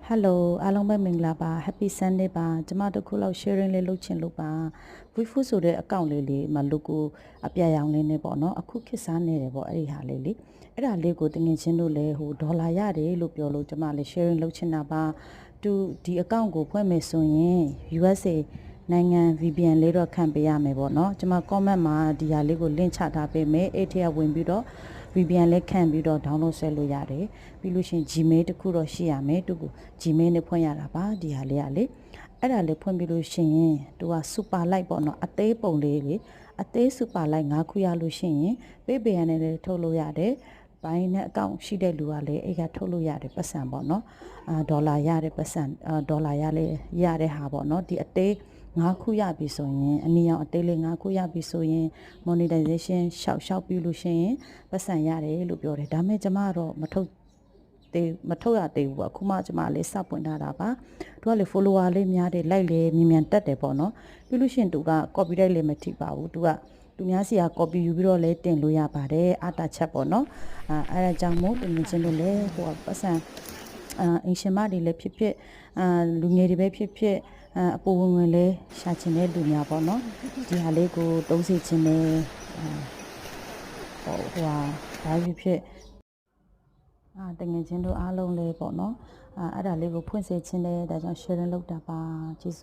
Hello အားလုံးပဲမင်္ဂလာပါ Happy Sunday ပါကျမတို့ခုလောက် sharing လေးလုပ်ချင်လို့ပါ WeFood ဆိုတဲ့အကောင့်လေးမ logo အပြရောင်လေးနဲ့ပေါ့နော်အခုခေတ်စားနေတယ်ပေါ့အဲ့ဒီဟာလေးလေအဲ့ဒါလေးကိုတငယ်ချင်းတို့လည်းဟိုဒေါ်လာရတယ်လို့ပြောလို့ကျမလည်း sharing လုပ်ချင်တာပါသူဒီအကောင့်ကိုဖွင့်မယ်ဆိုရင် USA နိုင်ငံ VPN လေးတော့ခံပေးရမယ်ပေါ့နော်ကျမ comment မှာဒီဟာလေးကို link ချထားပေးမယ်အဲ့ထက်ဝင်ပြီးတော့ VPN လေးခံပြီးတော့ download ဆက်လို့ရတယ်ပြီးလို့ရှိရင် Gmail တခုတော့ရှိရမယ်သူက Gmail နဲ့ဖွင့်ရတာပါဒီဟာလေးကလေအဲ့ဒါလေးဖွင့်ပြီးလို့ရှိရင်သူက super light ပေါ့နော်အသေးပုံလေးလေအသေး super light 5ခုရလို့ရှိရင် PayPal နဲ့လည်းထုတ်လို့ရတယ်ဘိုင်းနဲ့အကောင့်ရှိတဲ့လူကလည်းအဲ့ကထုတ်လို့ရတယ်ပတ်စံပေါ့နော်ဒေါ်လာရတဲ့ပတ်စံဒေါ်လာရလေရတဲ့ဟာပေါ့နော်ဒီအသေး5ခုရပြီဆိုရင်အနည်းအောင်အသေးလေး5ခုရပြီဆိုရင် monetization ရှောက်ပြီးလို့ရှိရင်ပတ်စံရတယ်လို့ပြောတယ်ဒါပေမဲ့ကျမတော့မထုတ်ရသေးဘူးပေါ့အခုမှကျမလေးစပွင့်ထားတာပါသူကလေ follower လေးများတယ် like လေးမြန်တက်တယ်ပေါ့နော်ပြီးလို့ရှိရင်သူက copyright လေးမထိပါဘူးသူကသူများစီက copy ယူပြီးတော့လဲတင်လို့ရပါတယ်အတာချက်ပေါ့နော်အဲ့ဒါကြောင့်မို့တင်ချင်းလို့လဲဟိုပတ်စံအင်ရှင်မတွေလည်းဖြစ်ဖြစ်လူငယ်တွေပဲဖြစ်ဖြစ်အပူဝင်ဝင်လဲရှာချင်တဲ့လူများပေါ့နော်ဒီဟာလေးကိုတုံးစီချင်တယ်ဟိုဘာဖြစ်တငယ်ချင်းတို့အားလုံးလေးပေါ့နော်အဲ့ဒါလေးကိုဖွင့်စေချင်တယ်ဒါကြောင့် sharing လုပ်တာပါကျေးဇူး